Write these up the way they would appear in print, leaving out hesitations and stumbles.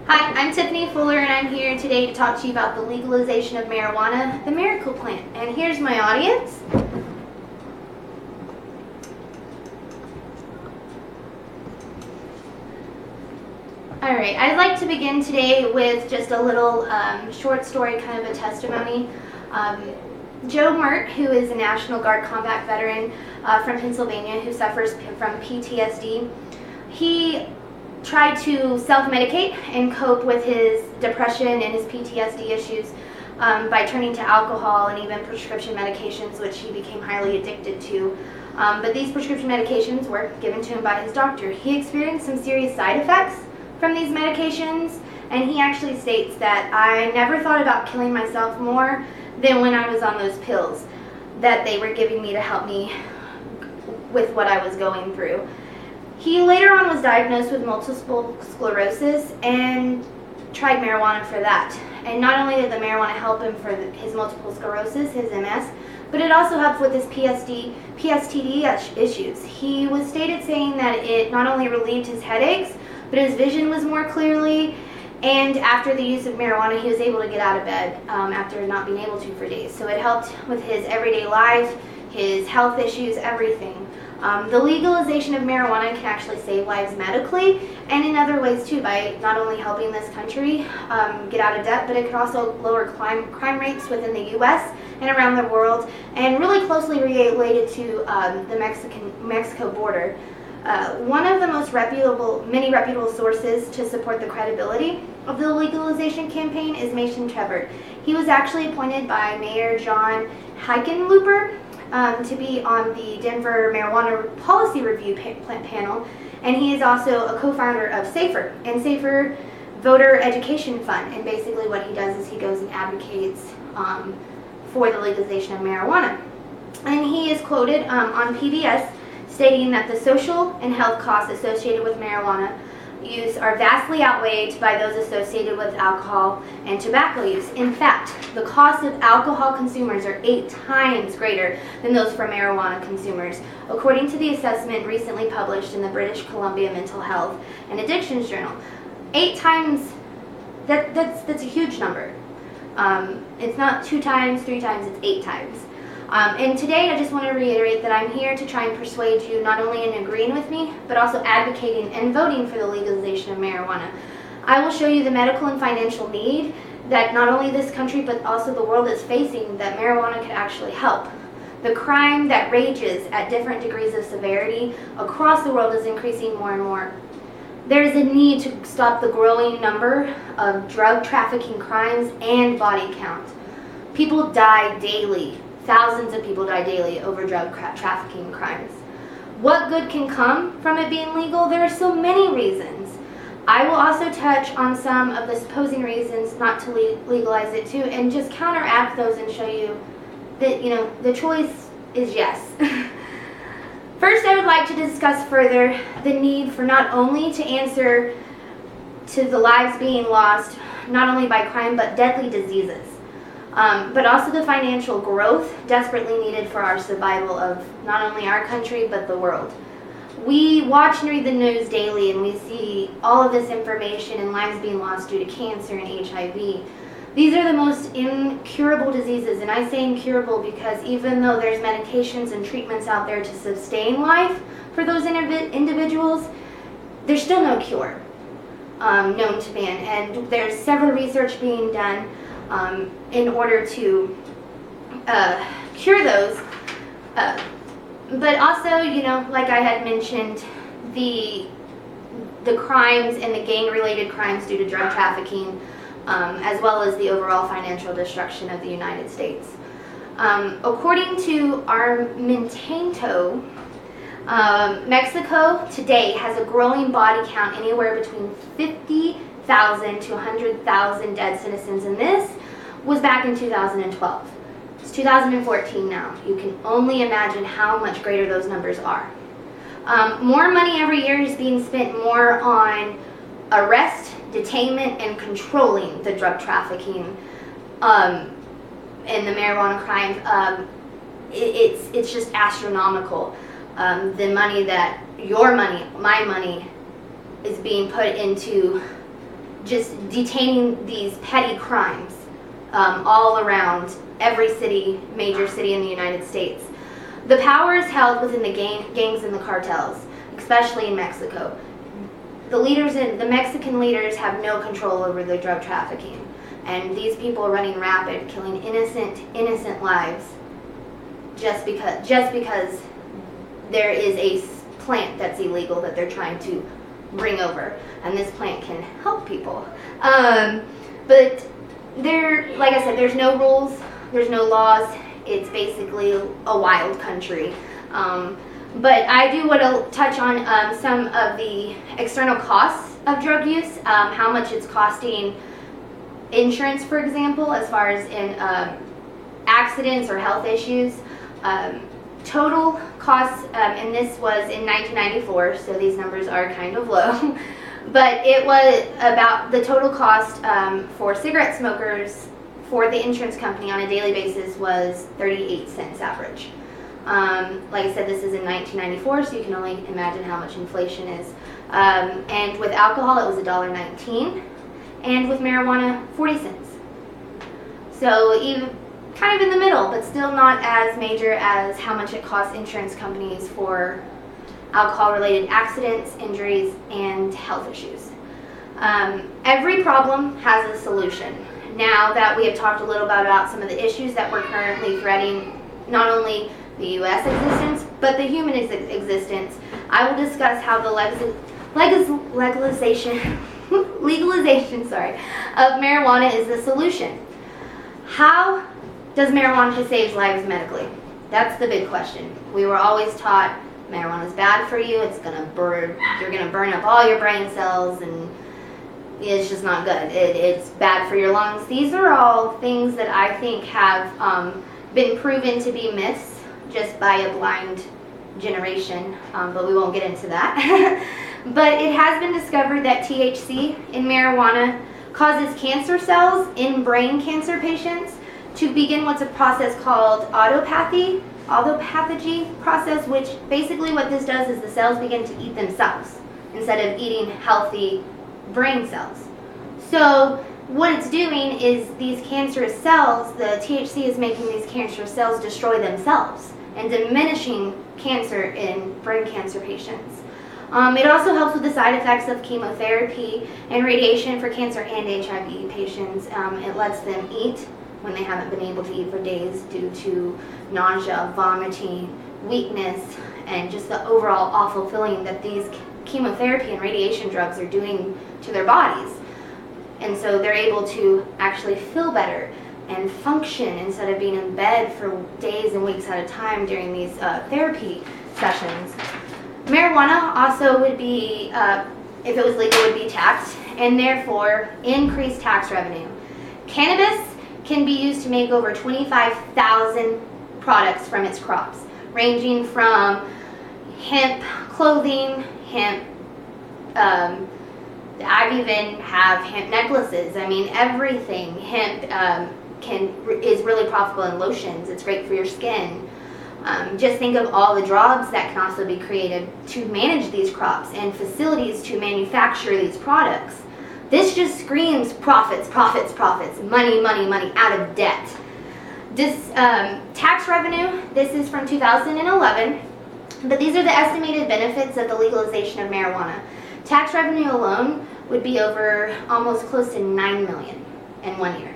Hi, I'm Tiffany Fuller, and I'm here today to talk to you about the legalization of marijuana, the miracle plant. And here's my audience. Alright, I'd like to begin today with just a little short story, kind of a testimony. Joe Mert, who is a National Guard combat veteran from Pennsylvania who suffers from PTSD, he tried to self-medicate and cope with his depression and his PTSD issues by turning to alcohol and even prescription medications, which he became highly addicted to. But these prescription medications were given to him by his doctor. He experienced some serious side effects from these medications, and he actually states that I never thought about killing myself more than when I was on those pills that they were giving me to help me with what I was going through. He later on was diagnosed with multiple sclerosis and tried marijuana for that. And not only did the marijuana help him for his multiple sclerosis, his MS, but it also helped with his PTSD issues. He was stated saying that it not only relieved his headaches, but his vision was more clearly, and after the use of marijuana, he was able to get out of bed after not being able to for days. So it helped with his everyday life, his health issues, everything. The legalization of marijuana can actually save lives medically and in other ways too, by not only helping this country get out of debt, but it could also lower crime rates within the U.S. and around the world, and really closely related to the Mexico border. One of the most many reputable sources to support the credibility of the legalization campaign is Mason Trevor. He was actually appointed by Mayor John Hickenlooper to be on the Denver Marijuana Policy Review panel, and he is also a co-founder of SAFER and SAFER Voter Education Fund. And basically what he does is he goes and advocates for the legalization of marijuana. And he is quoted on PBS stating that the social and health costs associated with marijuana use are vastly outweighed by those associated with alcohol and tobacco use. In fact, the cost of alcohol consumers are 8 times greater than those for marijuana consumers, according to the assessment recently published in the British Columbia Mental Health and Addictions Journal. 8 times, that's a huge number. It's not 2 times, 3 times, it's 8 times. And today I just want to reiterate that I'm here to try and persuade you not only in agreeing with me, but also advocating and voting for the legalization of marijuana. I will show you the medical and financial need that not only this country, but also the world is facing, that marijuana could actually help. The crime that rages at different degrees of severity across the world is increasing more and more. There is a need to stop the growing number of drug trafficking crimes and body count. People die daily. Thousands of people die daily over drug trafficking crimes. What good can come from it being legal? There are so many reasons. I will also touch on some of the supposing reasons not to legalize it too, and just counteract those and show you that, the choice is yes. First, I would like to discuss further the need for not only to answer to the lives being lost, not only by crime, but deadly diseases. But also the financial growth desperately needed for our survival of not only our country, but the world. We watch and read the news daily, and we see all of this information and lives being lost due to cancer and HIV. These are the most incurable diseases, and I say incurable because even though there's medications and treatments out there to sustain life for those individuals, there's still no cure known to man, and there's several research being done in order to cure those. But also, like I had mentioned, the crimes and the gang-related crimes due to drug trafficking, as well as the overall financial destruction of the United States. According to Armintento, Mexico today has a growing body count anywhere between 50,000 to 100,000 dead citizens, and this was back in 2012. It's 2014 now. You can only imagine how much greater those numbers are. More money every year is being spent more on arrest, detainment, and controlling the drug trafficking and the marijuana crime. It's just astronomical. The money that your money, my money, is being put into just detaining these petty crimes all around every city, major city in the United States. The power is held within the gangs and the cartels, especially in Mexico. The Mexican leaders have no control over the drug trafficking, and these people are running rapid, killing innocent lives just because there is a plant that's illegal that they're trying to bring over, and this plant can help people. But like I said, there's no rules, there's no laws. It's basically a wild country. But I do want to touch on some of the external costs of drug use, how much it's costing insurance, for example, as far as in accidents or health issues. Total costs, and this was in 1994, so these numbers are kind of low, but it was about the total cost for cigarette smokers for the insurance company on a daily basis was 38 cents average. Like I said, this is in 1994, so you can only imagine how much inflation is. And with alcohol, it was $1.19, and with marijuana, 40 cents. So even kind of in the middle, but still not as major as how much it costs insurance companies for alcohol-related accidents, injuries, and health issues. Every problem has a solution. Now that we have talked a little bit about some of the issues that we're currently threatening, not only the U.S. existence, but the human existence, I will discuss how the legalization of marijuana is the solution. How does marijuana save lives medically? That's the big question. We were always taught marijuana is bad for you. It's gonna burn. You're gonna burn up all your brain cells, and it's just not good. It's bad for your lungs. These are all things that I think have been proven to be myths just by a blind generation, but we won't get into that. But it has been discovered that THC in marijuana causes cancer cells in brain cancer patients to begin what's a process called autophagy process, which basically what this does is the cells begin to eat themselves instead of eating healthy brain cells. So what it's doing is these cancerous cells, the THC is making these cancerous cells destroy themselves and diminishing cancer in brain cancer patients. It also helps with the side effects of chemotherapy and radiation for cancer and HIV patients. It lets them eat when they haven't been able to eat for days due to nausea, vomiting, weakness, and just the overall awful feeling that these chemotherapy and radiation drugs are doing to their bodies. And so they're able to actually feel better and function instead of being in bed for days and weeks at a time during these therapy sessions. Marijuana also would be, if it was legal, would be taxed and therefore increase tax revenue. Cannabis can be used to make over 25,000 products from its crops, ranging from hemp clothing, hemp, I even have hemp necklaces. I mean, everything. Hemp is really profitable in lotions. It's great for your skin. Just think of all the jobs that can also be created to manage these crops and facilities to manufacture these products. This just screams profits, profits, profits, money, money, money, out of debt. This tax revenue, this is from 2011, but these are the estimated benefits of the legalization of marijuana. Tax revenue alone would be over almost close to $9 million in 1 year.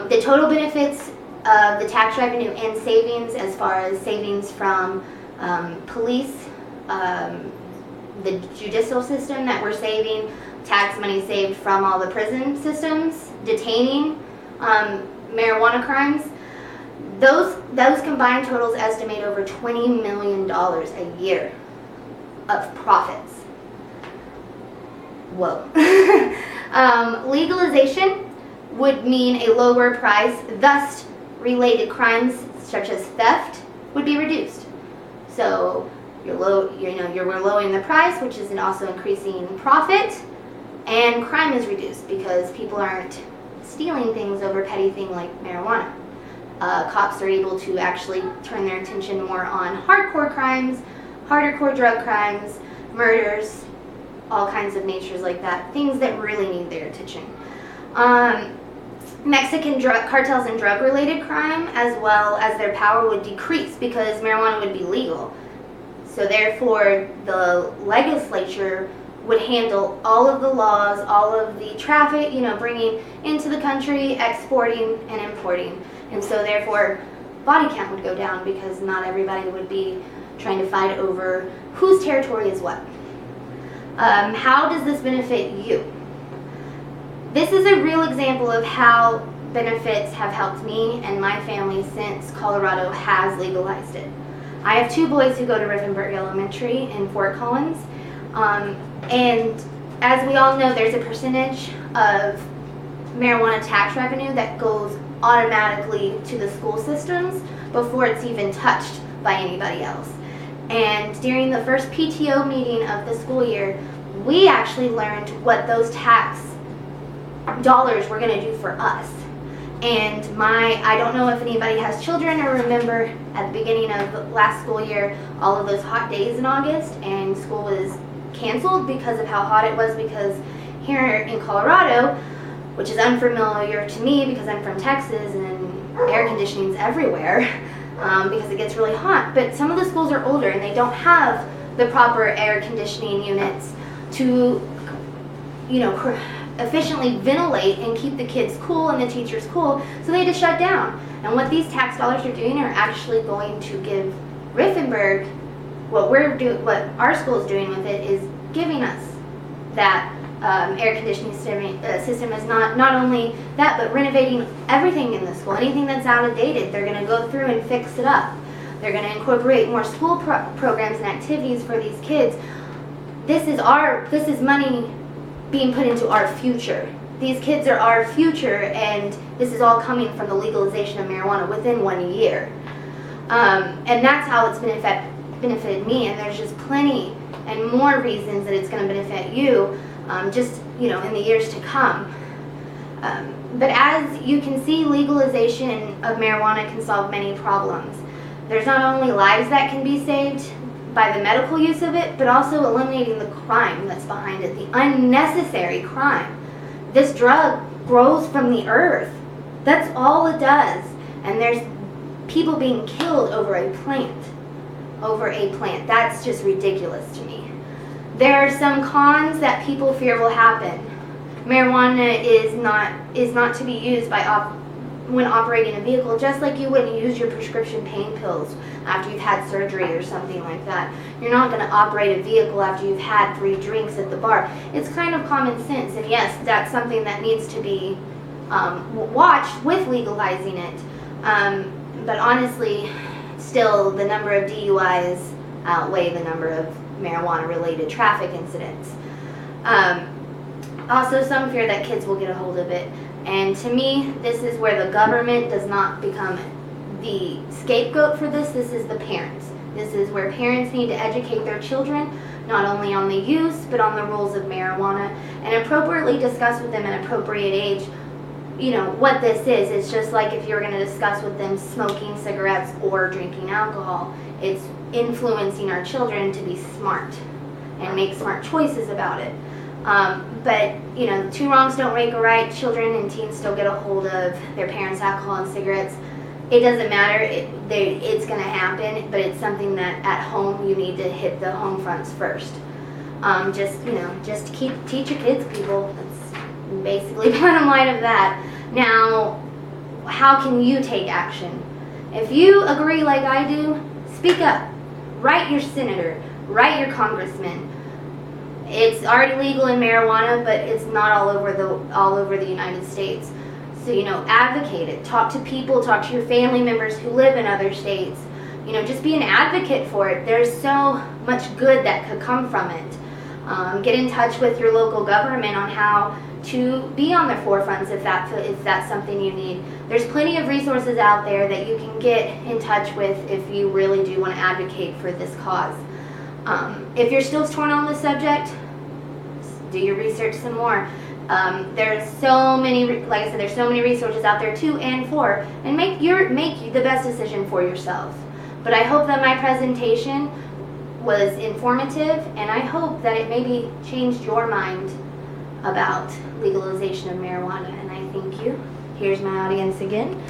The total benefits of the tax revenue and savings, as far as savings from police, the judicial system that we're saving, tax money saved from all the prison systems, detaining marijuana crimes, those combined totals estimate over $20 million a year of profits. Whoa. Legalization would mean a lower price, thus related crimes such as theft would be reduced. So we're lowering the price, which is also increasing profit, and crime is reduced because people aren't stealing things over petty thing like marijuana. Cops are able to actually turn their attention more on hardcore crimes, harder core drug crimes, murders, all kinds of natures like that, things that really need their attention. Mexican drug cartels and drug-related crime, as well as their power, would decrease because marijuana would be legal. So therefore, the legislature would handle all of the laws, all of the traffic, bringing into the country, exporting and importing. And so therefore, body count would go down because not everybody would be trying to fight over whose territory is what. How does this benefit you? This is a real example of how benefits have helped me and my family since Colorado has legalized it. I have 2 boys who go to Riffenburg Elementary in Fort Collins, and as we all know, there's a percentage of marijuana tax revenue that goes automatically to the school systems before it's even touched by anybody else. And during the first PTO meeting of the school year, we actually learned what those tax dollars were going to do for us. And I don't know if anybody has children or remember at the beginning of last school year all of those hot days in August, and school was canceled because of how hot it was, because here in Colorado, which is unfamiliar to me because I'm from Texas and air conditioning's everywhere because it gets really hot. But some of the schools are older and they don't have the proper air conditioning units to, efficiently ventilate and keep the kids cool and the teachers cool, so they had to shut down. And what these tax dollars are doing are actually going to give Riffenburg, what our school is doing with it is giving us that air conditioning system is not only that, but renovating everything in the school. Anything that's outdated, they're going to go through and fix it up. They're going to incorporate more school programs and activities for these kids. This is money being put into our future. These kids are our future, and this is all coming from the legalization of marijuana within 1 year. And that's how it's benefited me, and there's just plenty and more reasons that it's going to benefit you in the years to come. But as you can see, legalization of marijuana can solve many problems. There's not only lives that can be saved by the medical use of it, but also eliminating the crime that's behind it, the unnecessary crime. This drug grows from the earth. That's all it does. And there's people being killed over a plant. That's just ridiculous to me. There are some cons that people fear will happen. Marijuana is not to be used when operating a vehicle, just like you wouldn't use your prescription pain pills after you've had surgery or something like that. You're not going to operate a vehicle after you've had 3 drinks at the bar. It's kind of common sense, and yes, that's something that needs to be watched with legalizing it. But honestly, still, the number of DUIs outweigh the number of marijuana-related traffic incidents. Also, some fear that kids will get a hold of it. And to me, this is where the government does not become the scapegoat for this. This is the parents. This is where parents need to educate their children, not only on the use, but on the rules of marijuana, and appropriately discuss with them at an appropriate age, what this is. It's just like if you're going to discuss with them smoking cigarettes or drinking alcohol. It's influencing our children to be smart and make smart choices about it. But 2 wrongs don't make a right. Children and teens still get a hold of their parents' alcohol and cigarettes. It doesn't matter. It's going to happen, but it's something that at home you need to hit the home fronts first. Just teach your kids, people. That's basically the bottom line of that. Now, how can you take action? If you agree like I do, speak up. Write your senator. Write your congressman. It's already legal in marijuana, but it's not all over the United States. So, advocate it. Talk to people, talk to your family members who live in other states. Just be an advocate for it. There's so much good that could come from it. Get in touch with your local government on how to be on the forefronts if that's something you need. There's plenty of resources out there that you can get in touch with if you really do want to advocate for this cause. If you're still torn on the subject, do your research some more. There's so many, like I said, there's so many resources out there to and for, and make the best decision for yourself. But I hope that my presentation was informative, and I hope that it maybe changed your mind about legalization of marijuana. And I thank you. Here's my audience again.